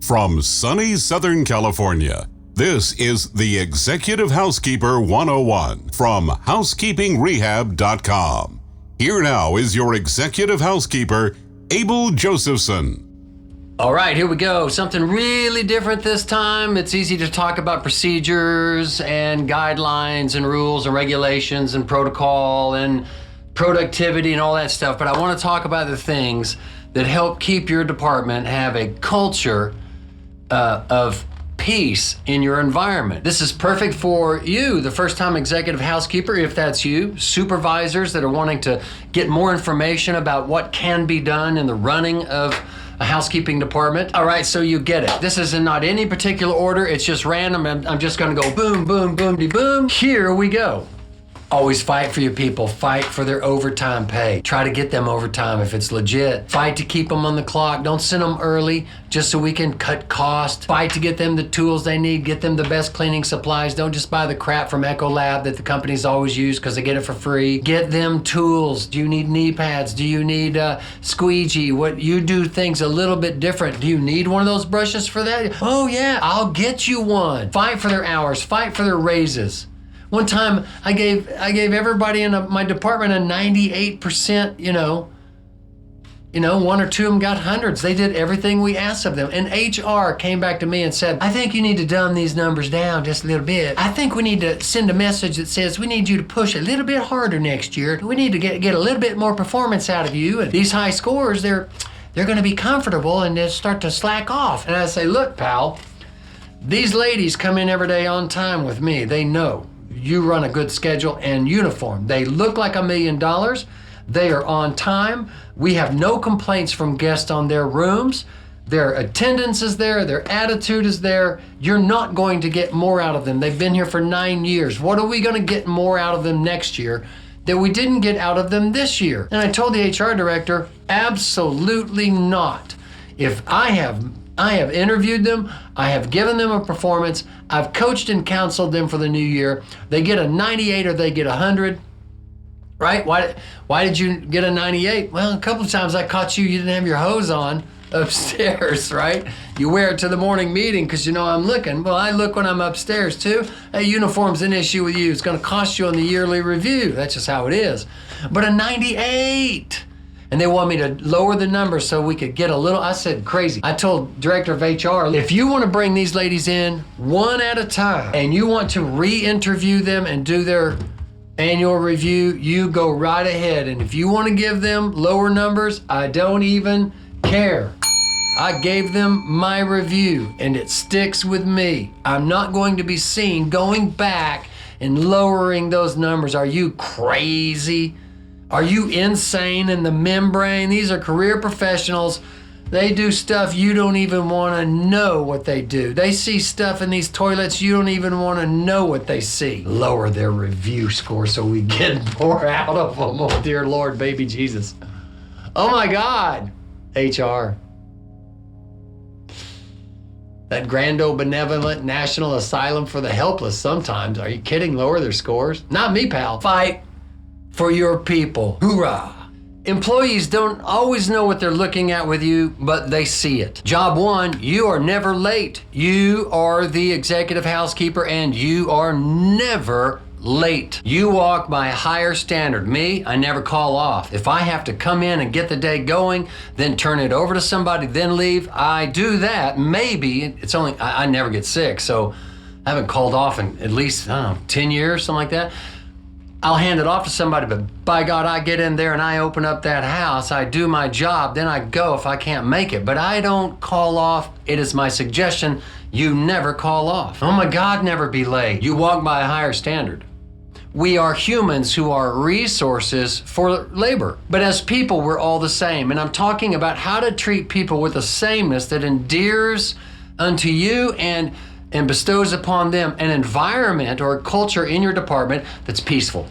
From sunny Southern California, this is the Executive Housekeeper 101 from HousekeepingRehab.com. Here now is your Executive Housekeeper, Abel Josephson. All right, here we go. Something really different this time. It's easy to talk about procedures and guidelines and rules and regulations and protocol and productivity and all that stuff, but I want to talk about the things that help keep your department have a culture of peace in your environment. This is perfect for you, the first-time executive housekeeper, if that's you, supervisors that are wanting to get more information about what can be done in the running of a housekeeping department. All right, so you get it. This is in not any particular order. It's just random. I'm just gonna go boom, boom, boom-de-boom. Here we go. Always fight for your people. Fight for their overtime pay. Try to get them overtime if it's legit. Fight to keep them on the clock. Don't send them early just so we can cut costs. Fight to get them the tools they need. Get them the best cleaning supplies. Don't just buy the crap from Ecolab that the companies always use because they get it for free. Get them tools. Do you need knee pads? Do you need squeegee? What you do things a little bit different. Do you need one of those brushes for that? Oh yeah, I'll get you one. Fight for their hours. Fight for their raises. One time, I gave everybody in my department a 98%, one or two of them got hundreds. They did everything we asked of them. And HR came back to me and said, I think you need to dumb these numbers down just a little bit. I think we need to send a message that says we need you to push a little bit harder next year. We need to get a little bit more performance out of you. And these high scores, they're gonna be comfortable and they'll start to slack off. And I say, look, pal, these ladies come in every day on time with me. They know you run a good schedule and uniform. They look like $1 million. They are on time. We have no complaints from guests on their rooms. Their attendance is there. Their attitude is there. You're not going to get more out of them. They've been here for 9 years. What are we going to get more out of them next year that we didn't get out of them this year? And I told the HR director, absolutely not. If I have interviewed them, I have given them a performance, I've coached and counseled them for the new year. They get a 98 or they get 100, right? Why did you get a 98? Well, a couple of times I caught you didn't have your hose on upstairs, right? You wear it to the morning meeting because you know I'm looking. Well, I look when I'm upstairs too. Hey, uniform's an issue with you. It's gonna cost you on the yearly review. That's just how it is. But a 98. And they want me to lower the number so we could get a little, I said crazy. I told director of HR, if you want to bring these ladies in one at a time and you want to re-interview them and do their annual review, you go right ahead. And if you want to give them lower numbers, I don't even care. I gave them my review and it sticks with me. I'm not going to be seen going back and lowering those numbers. Are you crazy? Are you insane in the membrane? These are career professionals. They do stuff you don't even want to know what they do. They see stuff in these toilets you don't even want to know what they see. Lower their review score so we get more out of them. Oh, dear Lord, baby Jesus. Oh my God, HR. That grand old benevolent national asylum for the helpless sometimes. Are you kidding? Lower their scores? Not me, pal. Fight for your people. Hoorah. Employees don't always know what they're looking at with you, but they see it. Job one, you are never late. You are the executive housekeeper and you are never late. You walk by a higher standard. Me, I never call off. If I have to come in and get the day going, then turn it over to somebody, then leave, I do that. Maybe, it's only, I never get sick, so I haven't called off in at least, 10 years, something like that. I'll hand it off to somebody, but by God, I get in there and I open up that house, I do my job, then I go if I can't make it. But I don't call off. It is my suggestion, you never call off. Oh my God, never be late. You walk by a higher standard. We are humans who are resources for labor. But as people, we're all the same. And I'm talking about how to treat people with a sameness that endears unto you and bestows upon them an environment or a culture in your department that's peaceful,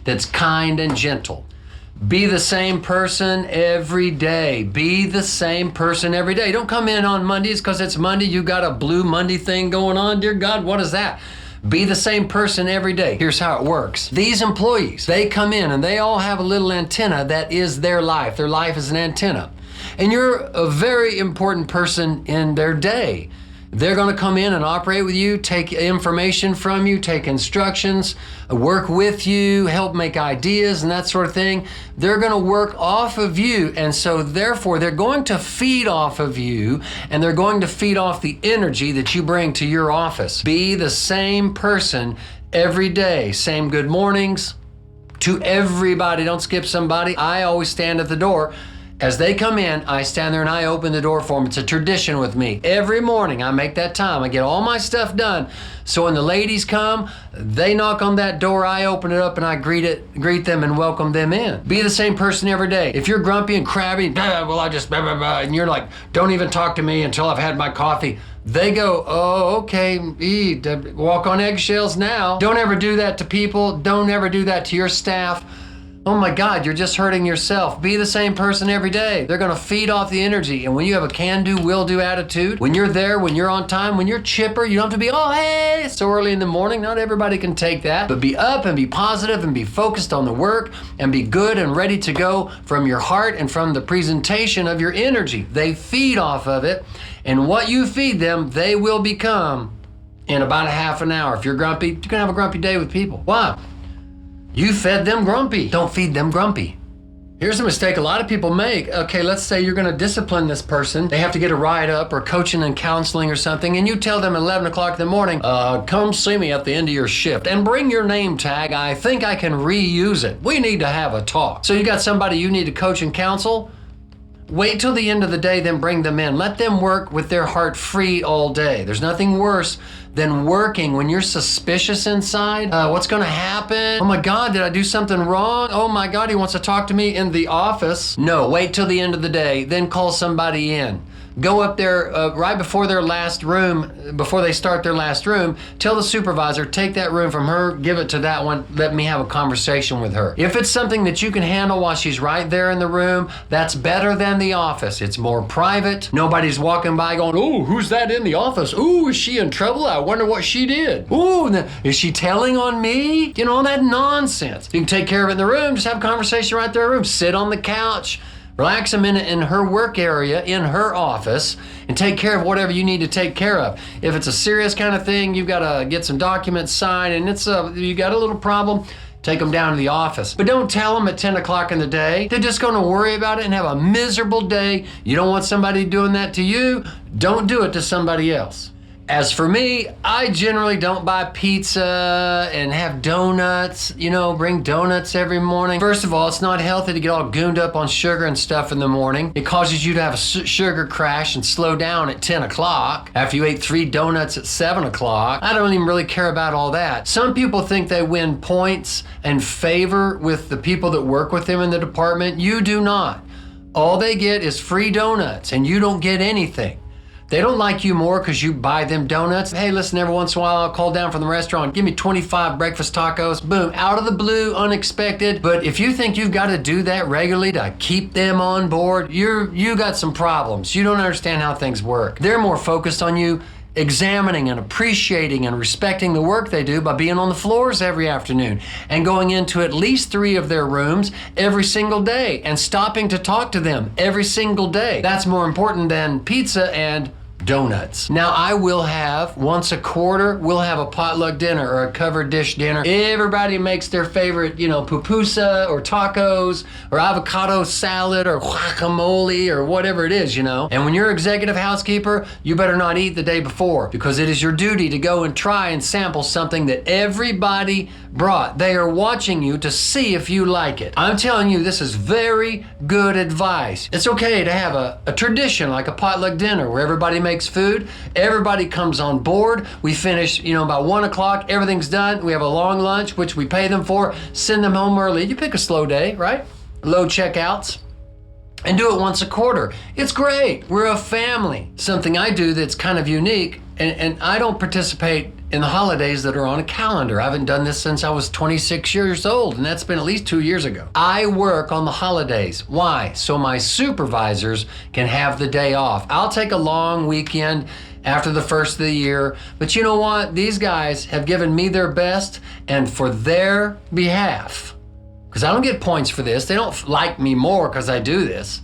that's kind and gentle. Be the same person every day. Be the same person every day. Don't come in on Mondays because it's Monday. You got a blue Monday thing going on. Dear God, what is that? Be the same person every day. Here's how it works. These employees, they come in and they all have a little antenna that is their life. Their life is an antenna. And you're a very important person in their day. They're going to come in and operate with you, take information from you, take instructions, work with you, help make ideas and that sort of thing. They're going to work off of you. And so therefore, they're going to feed off of you, and they're going to feed off the energy that you bring to your office. Be the same person every day. Same good mornings to everybody. Don't skip somebody. I always stand at the door. As they come in, I stand there and I open the door for them. It's a tradition with me. Every morning I make that time. I get all my stuff done. So when the ladies come, they knock on that door, I open it up and I greet them and welcome them in. Be the same person every day. If you're grumpy and crabby, well, I just, and you're like, don't even talk to me until I've had my coffee. They go, oh, okay, walk on eggshells now. Don't ever do that to people. Don't ever do that to your staff. Oh my God, you're just hurting yourself. Be the same person every day. They're going to feed off the energy. And when you have a can-do, will-do attitude, when you're there, when you're on time, when you're chipper, you don't have to be, oh, hey, it's so early in the morning. Not everybody can take that. But be up and be positive and be focused on the work and be good and ready to go from your heart and from the presentation of your energy. They feed off of it. And what you feed them, they will become in about a half an hour. If you're grumpy, you're going to have a grumpy day with people. Why? You fed them grumpy. Don't feed them grumpy. Here's a mistake a lot of people make. Okay, let's say you're going to discipline this person. They have to get a ride-up or coaching and counseling or something, and you tell them at 11 o'clock in the morning, come see me at the end of your shift and bring your name tag. I think I can reuse it. We need to have a talk. So you got somebody you need to coach and counsel? Wait till the end of the day, then bring them in. Let them work with their heart free all day. There's nothing worse than working when you're suspicious inside. What's going to happen? Oh my God, did I do something wrong? Oh my God, he wants to talk to me in the office. No, wait till the end of the day, then call somebody in. Go up there right before their last room, before they start their last room, tell the supervisor, take that room from her, give it to that one, let me have a conversation with her. If it's something that you can handle while she's right there in the room, that's better than the office. It's more private. Nobody's walking by going, oh, who's that in the office? Ooh, is she in trouble? I wonder what she did. Ooh, is she telling on me? You know, all that nonsense. You can take care of it in the room, just have a conversation right there in the room. Sit on the couch. Relax them in her work area, in her office, and take care of whatever you need to take care of. If it's a serious kind of thing, you've got to get some documents signed, and you got a little problem, take them down to the office. But don't tell them at 10 o'clock in the day. They're just going to worry about it and have a miserable day. You don't want somebody doing that to you. Don't do it to somebody else. As for me, I generally don't buy pizza and have donuts, bring donuts every morning. First of all, it's not healthy to get all gooned up on sugar and stuff in the morning. It causes you to have a sugar crash and slow down at 10 o'clock after you ate 3 donuts at 7 o'clock. I don't even really care about all that. Some people think they win points and favor with the people that work with them in the department. You do not. All they get is free donuts, and you don't get anything. They don't like you more because you buy them donuts. Hey, listen, every once in a while I'll call down from the restaurant, give me 25 breakfast tacos. Boom, out of the blue, unexpected. But if you think you've got to do that regularly to keep them on board, you got some problems. You don't understand how things work. They're more focused on you examining and appreciating and respecting the work they do by being on the floors every afternoon and going into at least 3 of their rooms every single day and stopping to talk to them every single day. That's more important than pizza and donuts. Now, I will have, once a quarter, we'll have a potluck dinner or a covered dish dinner. Everybody makes their favorite, pupusa or tacos or avocado salad or guacamole or whatever it is, And when you're executive housekeeper, you better not eat the day before because it is your duty to go and try and sample something that everybody brought. They are watching you to see if you like it. I'm telling you, this is very good advice. It's okay to have a tradition like a potluck dinner where everybody makes food, everybody comes on board, we finish, about 1 o'clock, everything's done, we have a long lunch, which we pay them for, send them home early. You pick a slow day, right? Low checkouts. And do it once a quarter. It's great. We're a family. Something I do that's kind of unique, and I don't participate in the holidays that are on a calendar. I haven't done this since I was 26 years old, and that's been at least 2 years ago. I work on the holidays. Why? So my supervisors can have the day off. I'll take a long weekend after the first of the year, but you know what? These guys have given me their best, and for their behalf, because I don't get points for this, they don't like me more because I do this.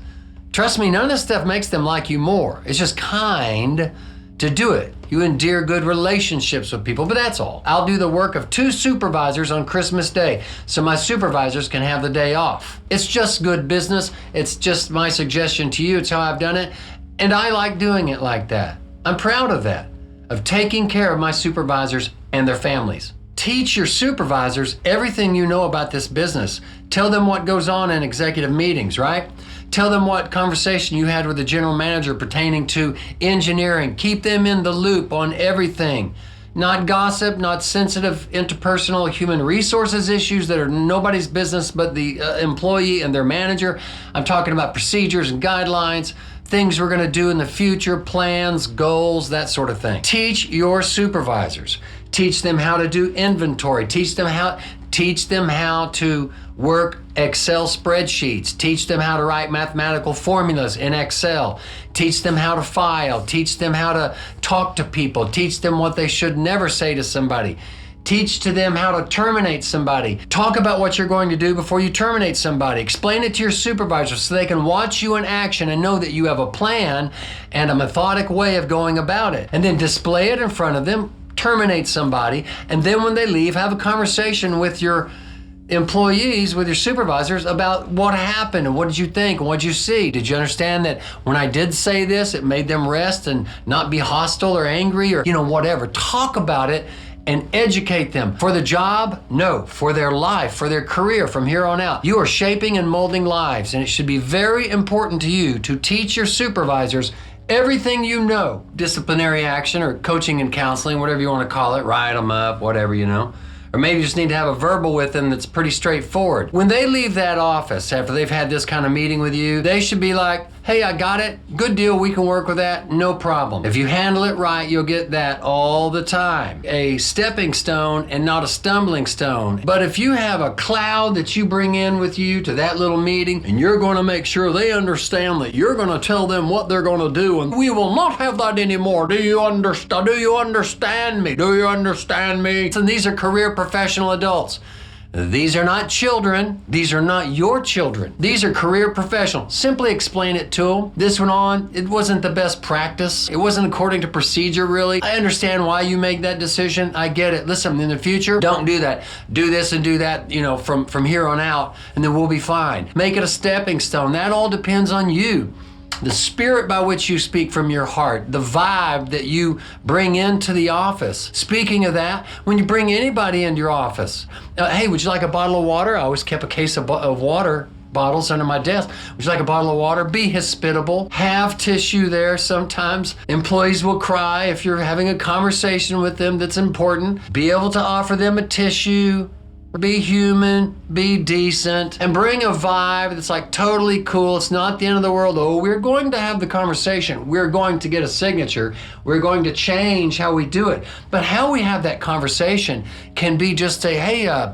Trust me, none of this stuff makes them like you more. It's just kind to do it. You endear good relationships with people, but that's all. I'll do the work of 2 supervisors on Christmas Day, so my supervisors can have the day off. It's just good business. It's just my suggestion to you. It's how I've done it, and I like doing it like that. I'm proud of that, of taking care of my supervisors and their families. Teach your supervisors everything you know about this business. Tell them what goes on in executive meetings, right? Tell them what conversation you had with the general manager pertaining to engineering. Keep them in the loop on everything. Not gossip, not sensitive interpersonal human resources issues that are nobody's business but the employee and their manager. I'm talking about procedures and guidelines, things we're gonna do in the future, plans, goals, that sort of thing. Teach your supervisors. Teach them how to do inventory. Teach them how to work Excel spreadsheets. Teach them how to write mathematical formulas in Excel. Teach them how to file. Teach them how to talk to people. Teach them what they should never say to somebody. Teach to them how to terminate somebody. Talk about what you're going to do before you terminate somebody. Explain it to your supervisor so they can watch you in action and know that you have a plan and a methodic way of going about it. And then display it in front of them. Terminate somebody, and then when they leave, have a conversation with your employees, with your supervisors about what happened and what did you think and what did you see. Did you understand that when I did say this, it made them rest and not be hostile or angry or, whatever. Talk about it and educate them. For the job? No. For their life, for their career from here on out. You are shaping and molding lives, and it should be very important to you to teach your supervisors everything you know. Disciplinary action or coaching and counseling, whatever you want to call it, write them up, whatever, Or maybe you just need to have a verbal with them that's pretty straightforward. When they leave that office after they've had this kind of meeting with you, they should be like, hey, I got it. Good deal. We can work with that. No problem. If you handle it right, you'll get that all the time. A stepping stone and not a stumbling stone. But if you have a cloud that you bring in with you to that little meeting and you're going to make sure they understand that you're going to tell them what they're going to do and we will not have that anymore. Do you understand? Do you understand me? Do you understand me? And these are career professional adults. These are not children. These are not your children. These are career professionals. Simply explain it to them. This went on. It wasn't the best practice. It wasn't according to procedure, really. I understand why you make that decision. I get it. Listen, in the future, don't do that. Do this and do that, from here on out, and then we'll be fine. Make it a stepping stone. That all depends on you. The spirit by which you speak from your heart, the vibe that you bring into the office. Speaking of that, when you bring anybody into your office, hey, would you like a bottle of water? I always kept a case of water bottles under my desk. Would you like a bottle of water? Be hospitable. Have tissue there. Sometimes employees will cry if you're having a conversation with them that's important. Be able to offer them a tissue. Be human, be decent, and bring a vibe that's like totally cool. It's not the end of the world. Oh, we're going to have the conversation. We're going to get a signature. We're going to change how we do it. But how we have that conversation can be just say, hey,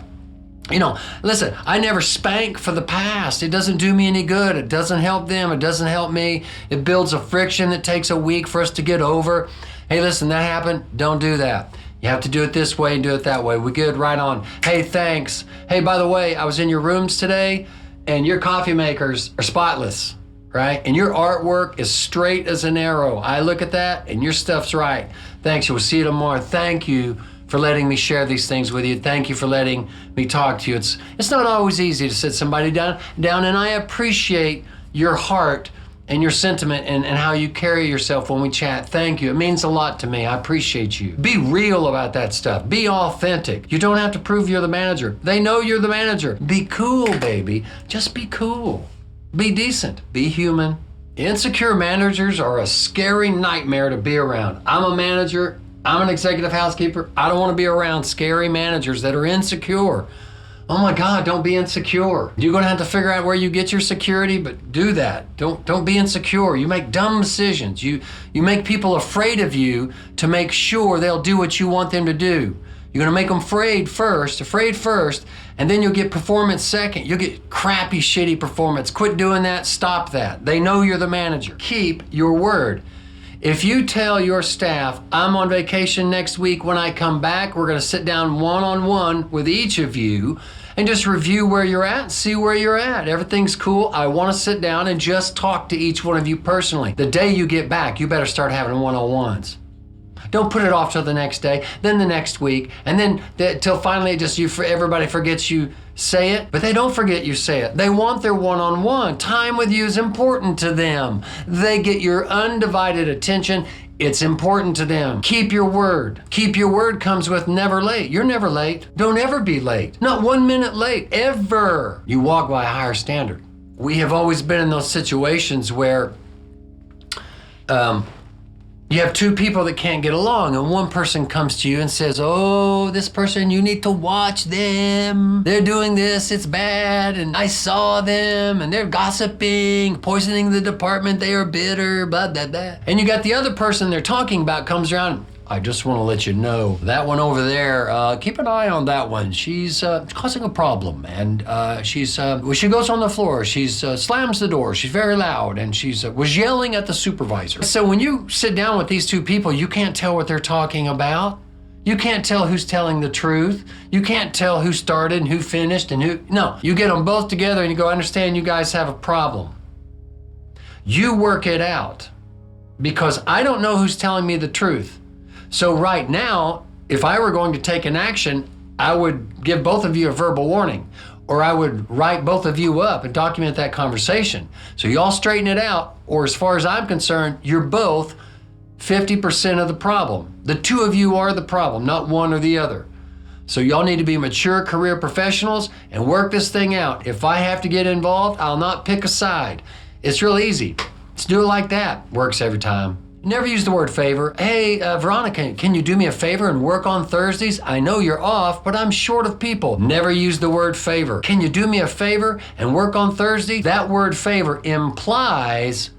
listen, I never spank for the past. It doesn't do me any good. It doesn't help them. It doesn't help me. It builds a friction that takes a week for us to get over. Hey, listen, that happened. Don't do that. You have to do it this way and do it that way. We good, right on. Hey, thanks. Hey, by the way, I was in your rooms today and your coffee makers are spotless, right? And your artwork is straight as an arrow. I look at that and your stuff's right. Thanks, we'll see you tomorrow. Thank you for letting me share these things with you. Thank you for letting me talk to you. It's not always easy to sit somebody down, and I appreciate your heart and your sentiment and how you carry yourself when we chat. Thank you. It means a lot to me. I appreciate you. Be real about that stuff. Be authentic. You don't have to prove you're the manager. They know you're the manager. Be cool, baby. Just be cool. Be decent. Be human. Insecure managers are a scary nightmare to be around. I'm a manager. I'm an executive housekeeper. I don't want to be around scary managers that are insecure. Oh my God, don't be insecure. You're gonna have to figure out where you get your security, but do that. Don't be insecure. You make dumb decisions. You make people afraid of you to make sure they'll do what you want them to do. You're gonna make them afraid first, and then you'll get performance second. You'll get crappy, shitty performance. Quit doing that, stop that. They know you're the manager. Keep your word. If you tell your staff, I'm on vacation next week, when I come back, we're gonna sit down one-on-one with each of you and just review where you're at and see where you're at. Everything's cool. I want to sit down and just talk to each one of you personally. The day you get back, you better start having one-on-ones. Don't put it off till the next day, then the next week, and then till finally everybody forgets you say it. But they don't forget you say it. They want their one-on-one. Time with you is important to them. They get your undivided attention. It's important to them. Keep your word. Keep your word comes with never late. You're never late. Don't ever be late. Not 1 minute late, ever. You walk by a higher standard. We have always been in those situations where you have two people that can't get along, and one person comes to you and says, oh, this person, you need to watch them. They're doing this, it's bad, and I saw them, and they're gossiping, poisoning the department, they are bitter, blah, blah, blah. And you got the other person they're talking about comes around, I just want to let you know, that one over there, keep an eye on that one. She's causing a problem, and when she goes on the floor, she's slams the door, she's very loud, and she's was yelling at the supervisor. So when you sit down with these two people, you can't tell what they're talking about. You can't tell who's telling the truth. You can't tell who started and who finished and who, no. You get them both together and you go, I understand you guys have a problem. You work it out, because I don't know who's telling me the truth. So right now, if I were going to take an action, I would give both of you a verbal warning, or I would write both of you up and document that conversation. So you all straighten it out, or as far as I'm concerned, you're both 50% of the problem. The two of you are the problem, not one or the other. So y'all need to be mature career professionals and work this thing out. If I have to get involved, I'll not pick a side. It's real easy. Let's do it like that. Works every time. Never use the word favor. Hey, Veronica, can you do me a favor and work on Thursdays? I know you're off, but I'm short of people. Never use the word favor. Can you do me a favor and work on Thursday? That word favor implies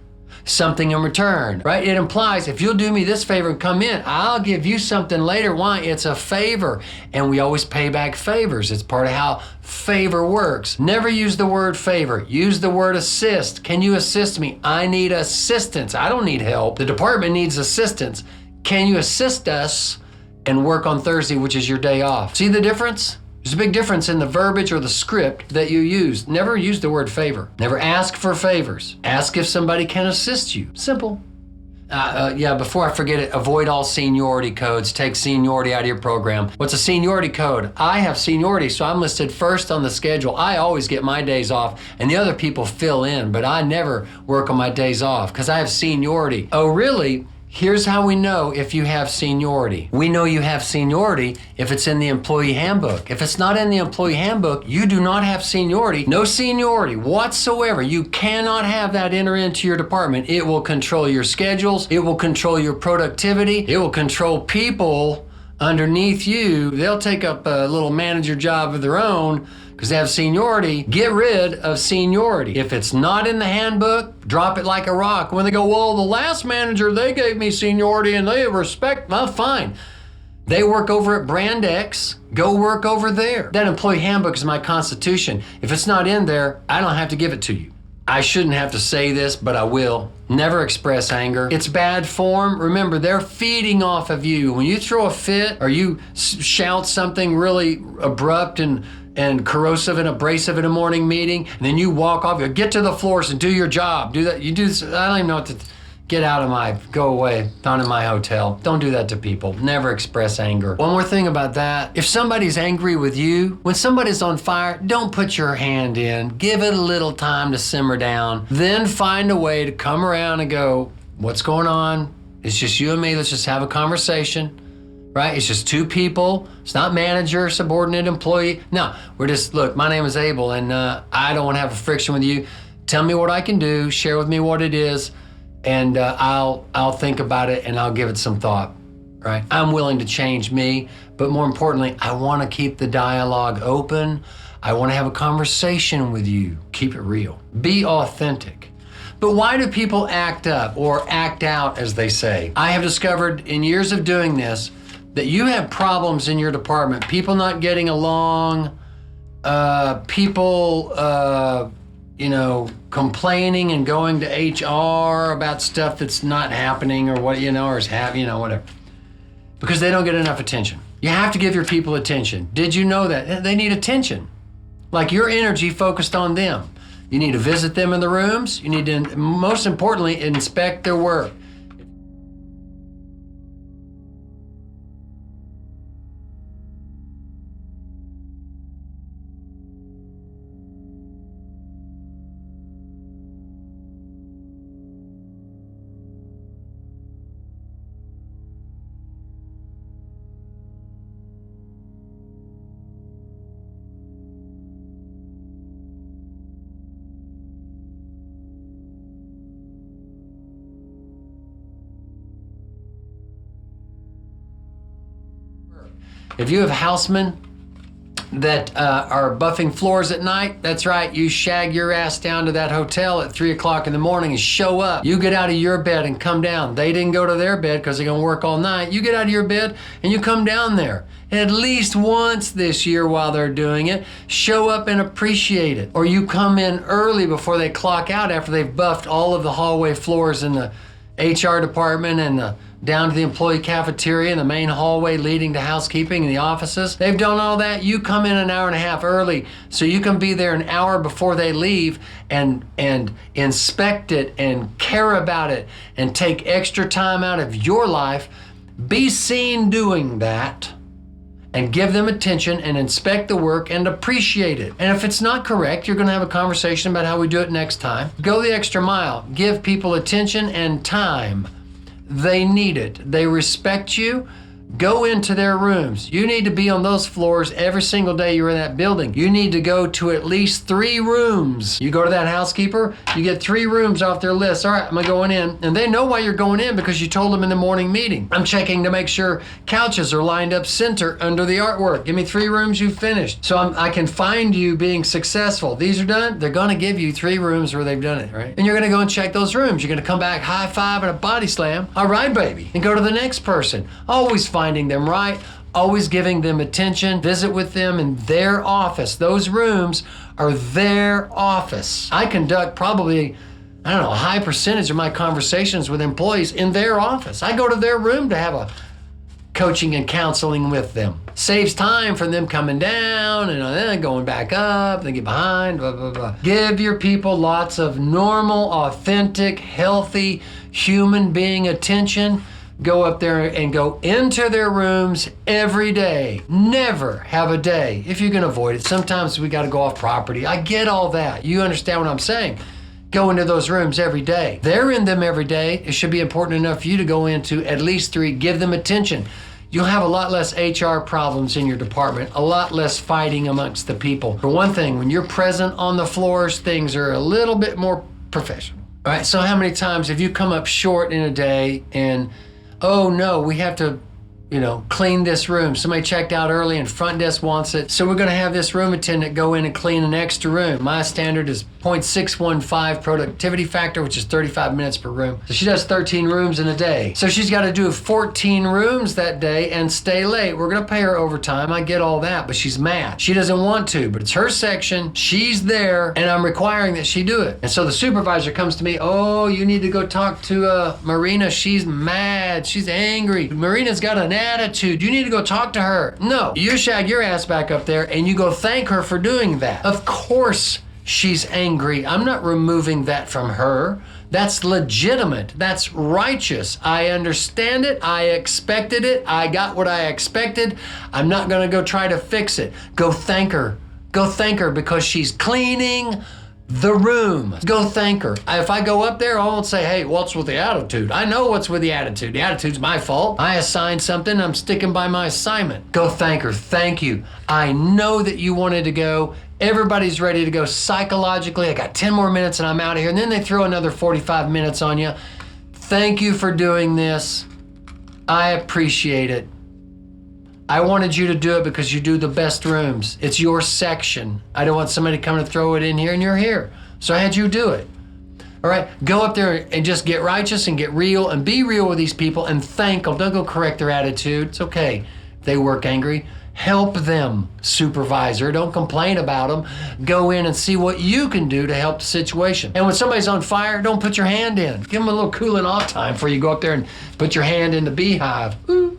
something in return, right? It implies if you'll do me this favor and come in, I'll give you something later. Why? It's a favor, and we always pay back favors. It's part of how favor works. Never use the word favor. Use the word assist. Can you assist me? I need assistance. I don't need help. The department needs assistance. Can you assist us and work on Thursday, which is your day off? See the difference? There's a big difference in the verbiage or the script that you use. Never use the word favor. Never ask for favors. Ask if somebody can assist you. Simple. Before I forget it, avoid all seniority codes. Take seniority out of your program. What's a seniority code? I have seniority, so I'm listed first on the schedule. I always get my days off, and the other people fill in, but I never work on my days off because I have seniority. Oh, really? Here's how we know if you have seniority. We know you have seniority if it's in the employee handbook. If it's not in the employee handbook, you do not have seniority. No seniority whatsoever. You cannot have that enter into your department. It will control your schedules. It will control your productivity. It will control people underneath you. They'll take up a little manager job of their own because they have seniority. Get rid of seniority. If it's not in the handbook, drop it like a rock. When they go, well, the last manager, they gave me seniority and they respect, well, fine. They work over at Brand X, go work over there. That employee handbook is my constitution. If it's not in there, I don't have to give it to you. I shouldn't have to say this, but I will. Never express anger. It's bad form. Remember, they're feeding off of you. When you throw a fit or you shout something really abrupt and corrosive and abrasive in a morning meeting, and then you walk off, you get to the floors and do your job. Do that. You do this. I don't even know what to, get out of my, go away, not in my hotel. Don't do that to people. Never express anger. One more thing about that. If somebody's angry with you, when somebody's on fire, don't put your hand in. Give it a little time to simmer down. Then find a way to come around and go, what's going on? It's just you and me. Let's just have a conversation. Right? It's just two people. It's not manager, subordinate, employee. No, we're just, look, my name is Abel, and I don't want to have a friction with you. Tell me what I can do. Share with me what it is, and I'll think about it, and I'll give it some thought. Right? I'm willing to change me, but more importantly, I want to keep the dialogue open. I want to have a conversation with you. Keep it real. Be authentic. But why do people act up or act out, as they say? I have discovered in years of doing this that you have problems in your department, people not getting along, people, complaining and going to HR about stuff that's not happening or what, or is whatever. Because they don't get enough attention. You have to give your people attention. Did you know that? They need attention. Like your energy focused on them. You need to visit them in the rooms. You need to, most importantly, inspect their work. If you have housemen that are buffing floors at night, that's right, you shag your ass down to that hotel at 3 o'clock in the morning and show up. You get out of your bed and come down. They didn't go to their bed because they're gonna work all night. You get out of your bed and you come down there. At least once this year while they're doing it, show up and appreciate it. Or you come in early before they clock out after they've buffed all of the hallway floors in the HR department and down to the employee cafeteria and the main hallway leading to housekeeping and the offices. They've done all that. You come in an hour and a half early so you can be there an hour before they leave and inspect it and care about it and take extra time out of your life. Be seen doing that and give them attention and inspect the work and appreciate it. And if it's not correct, you're gonna have a conversation about how we do it next time. Go the extra mile. Give people attention and time. They need it. They respect you. Go into their rooms. You need to be on those floors every single day you're in that building. You need to go to at least 3 rooms. You go to that housekeeper, you get 3 rooms off their list. All right, I'm going in. And they know why you're going in because you told them in the morning meeting. I'm checking to make sure couches are lined up center under the artwork. Give me 3 rooms you've finished. So I can find you being successful. These are done. They're gonna give you 3 rooms where they've done it, right? And you're gonna go and check those rooms. You're gonna come back, high five and a body slam. All right, baby. And go to the next person. Always finding them right, always giving them attention, visit with them in their office. Those rooms are their office. I conduct probably, I don't know, a high percentage of my conversations with employees in their office. I go to their room to have a coaching and counseling with them. Saves time for them coming down and then going back up, then get behind, blah, blah, blah. Give your people lots of normal, authentic, healthy, human being attention. Go up there and go into their rooms every day. Never have a day, if you can avoid it. Sometimes we got to go off property. I get all that. You understand what I'm saying. Go into those rooms every day. They're in them every day. It should be important enough for you to go into at least 3. Give them attention. You'll have a lot less HR problems in your department, a lot less fighting amongst the people. For one thing, when you're present on the floors, things are a little bit more professional. All right, so how many times have you come up short in a day and oh no, we have to, clean this room. Somebody checked out early and front desk wants it. So we're gonna have this room attendant go in and clean an extra room. My standard is 0.615 productivity factor, which is 35 minutes per room. So she does 13 rooms in a day. So she's gotta do 14 rooms that day and stay late. We're gonna pay her overtime. I get all that, but she's mad. She doesn't want to, but it's her section. She's there and I'm requiring that she do it. And so the supervisor comes to me, oh, you need to go talk to Marina. She's mad, she's angry. Marina's got an attitude. You need to go talk to her. No, you shag your ass back up there and you go thank her for doing that. Of course she's angry. I'm not removing that from her. That's legitimate. That's righteous. I understand it. I expected it. I got what I expected. I'm not gonna go try to fix it. Go thank her. Go thank her because she's cleaning the room. Go thank her. If I go up there, I won't say, hey, what's with the attitude? I know what's with the attitude. The attitude's my fault. I assigned something. I'm sticking by my assignment. Go thank her. Thank you. I know that you wanted to go. Everybody's ready to go psychologically. I got 10 more minutes and I'm out of here. And then they throw another 45 minutes on you. Thank you for doing this. I appreciate it. I wanted you to do it because you do the best rooms. It's your section. I don't want somebody coming to throw it in here and you're here. So I had you do it. All right, go up there and just get righteous and get real and be real with these people and thank them. Don't go correct their attitude. It's okay if they work angry. Help them, supervisor. Don't complain about them. Go in and see what you can do to help the situation. And when somebody's on fire, don't put your hand in. Give them a little cooling off time before you go up there and put your hand in the beehive. Ooh.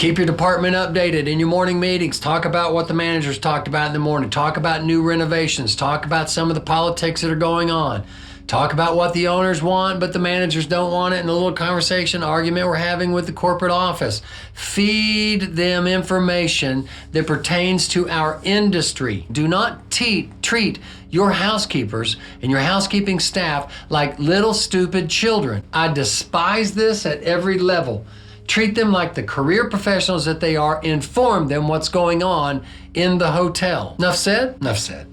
Keep your department updated in your morning meetings. Talk about what the managers talked about in the morning. Talk about new renovations. Talk about some of the politics that are going on. Talk about what the owners want, but the managers don't want it, in a little conversation, argument we're having with the corporate office. Feed them information that pertains to our industry. Do not treat your housekeepers and your housekeeping staff like little stupid children. I despise this at every level. Treat them like the career professionals that they are. Inform them what's going on in the hotel. Enough said? Enough said.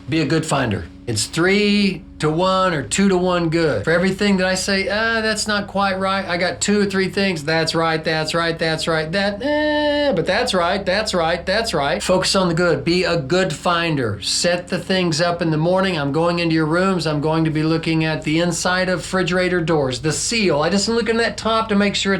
Be a good finder. It's 3-to-1 or 2-to-1 good. For everything that I say, that's not quite right, I got 2 or 3 things. That's right, that's right, that's right, but that's right, that's right, that's right. Focus on the good. Be a good finder. Set the things up in the morning. I'm going into your rooms. I'm going to be looking at the inside of refrigerator doors, the seal. I just look at that top to make sure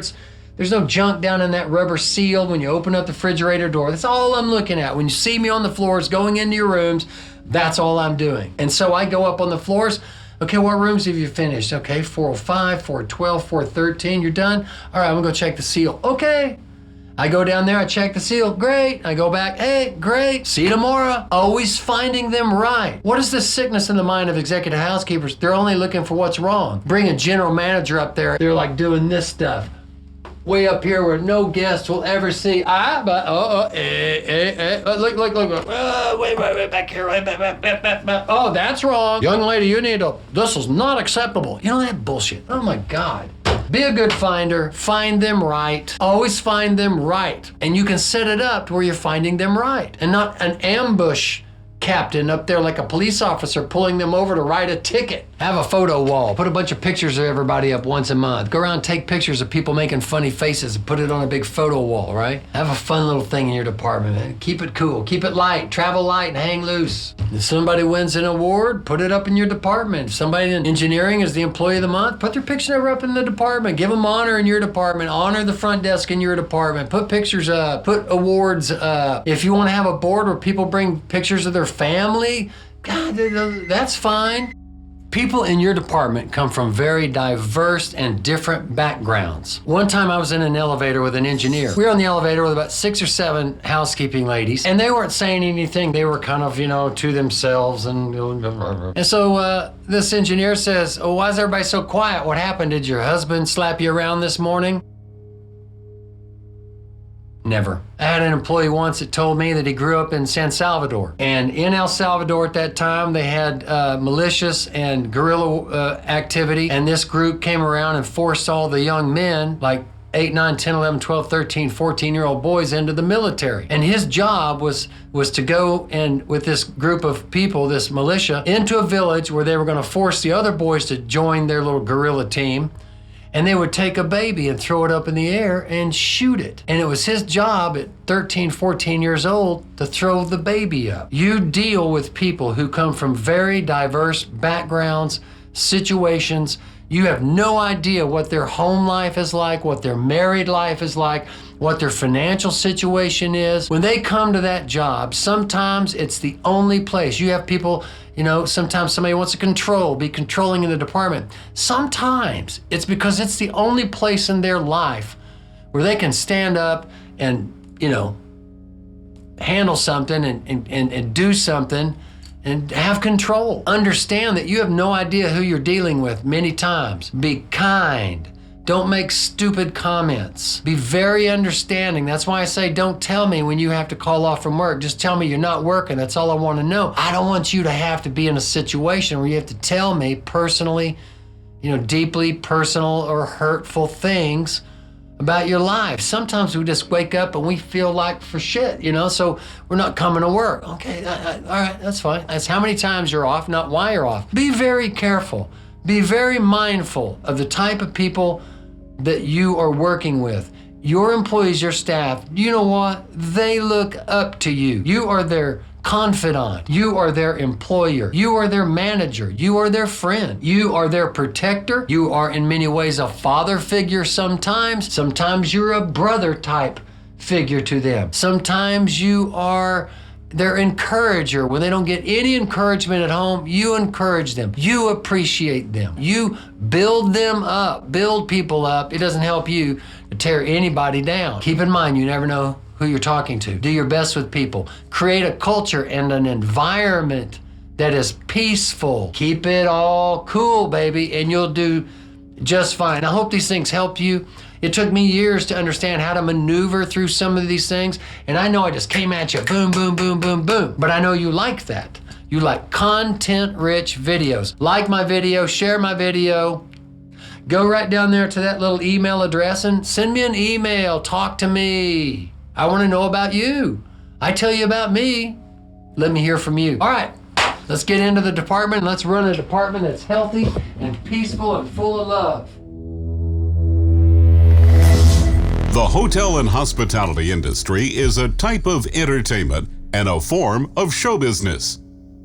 there's no junk down in that rubber seal when you open up the refrigerator door. That's all I'm looking at. When you see me on the floors going into your rooms, that's all I'm doing. And so I go up on the floors. Okay, what rooms have you finished? Okay, 405, 412, 413. You're done? All right, I'm gonna go check the seal. Okay. I go down there, I check the seal. Great. I go back. Hey, great. See you tomorrow. Always finding them right. What is this sickness in the mind of executive housekeepers? They're only looking for what's wrong. Bring a general manager up there. They're like doing this stuff. Way up here where no guest will ever see. Look, wait, back here, back. Oh, that's wrong. Young lady, this is not acceptable. You know that bullshit. Oh my God. Be a good finder, find them right. Always find them right. And you can set it up to where you're finding them right and not an ambush captain up there like a police officer pulling them over to write a ticket. Have a photo wall. Put a bunch of pictures of everybody up once a month. Go around, take pictures of people making funny faces and put it on a big photo wall, right? Have a fun little thing in your department, man. Keep it cool. Keep it light. Travel light and hang loose. If somebody wins an award, put it up in your department. If somebody in engineering is the employee of the month, put their picture up in the department. Give them honor in your department. Honor the front desk in your department. Put pictures up. Put awards up. If you want to have a board where people bring pictures of their family, God, that's fine. People in your department come from very diverse and different backgrounds. One time I was in an elevator with an engineer. We were on the elevator with about 6 or 7 housekeeping ladies, and they weren't saying anything. They were kind of, to themselves. And so this engineer says, "Oh, why is everybody so quiet? What happened? Did your husband slap you around this morning?" Never. I had an employee once that told me that he grew up in San Salvador. And in El Salvador at that time, they had malicious and guerrilla activity. And this group came around and forced all the young men, like 8, 9, 10, 11, 12, 13, 14-year-old boys into the military. And his job was to go and, with this group of people, this militia, into a village where they were going to force the other boys to join their little guerrilla team. And they would take a baby and throw it up in the air and shoot it. And it was his job at 13, 14 years old to throw the baby up. You deal with people who come from very diverse backgrounds, situations. You have no idea what their home life is like, what their married life is like, what their financial situation is. When they come to that job, sometimes it's the only place. You have people, sometimes somebody wants to be controlling in the department. Sometimes it's because it's the only place in their life where they can stand up and, handle something and do something and have control. Understand that you have no idea who you're dealing with many times. Be kind. Don't make stupid comments. Be very understanding. That's why I say don't tell me when you have to call off from work. Just tell me you're not working. That's all I want to know. I don't want you to have to be in a situation where you have to tell me personally, deeply personal or hurtful things about your life. Sometimes we just wake up and we feel like for shit, so we're not coming to work. Okay, all right, that's fine. That's how many times you're off, not why you're off. Be very careful. Be very mindful of the type of people that you are working with. Your employees, your staff, you know what? They look up to you. You are their confidant. You are their employer. You are their manager. You are their friend. You are their protector. You are in many ways a father figure sometimes. Sometimes you're a brother type figure to them. Sometimes you are their encourager. When they don't get any encouragement at home, you encourage them. You appreciate them. You build them up, build people up. It doesn't help you to tear anybody down. Keep in mind, you never know who you're talking to. Do your best with people. Create a culture and an environment that is peaceful. Keep it all cool, baby, and you'll do just fine. I hope these things help you. It took me years to understand how to maneuver through some of these things, and I know I just came at you, boom, boom, boom, boom, boom. But I know you like that. You like content-rich videos. Like my video, share my video. Go right down there to that little email address and send me an email. Talk to me. I want to know about you. I tell you about me. Let me hear from you. All right, let's get into the department. Let's run a department that's healthy and peaceful and full of love. The hotel and hospitality industry is a type of entertainment and a form of show business.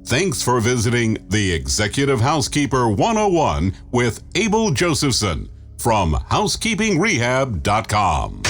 Thanks for visiting the Executive Housekeeper 101 with Abel Josephson from housekeepingrehab.com.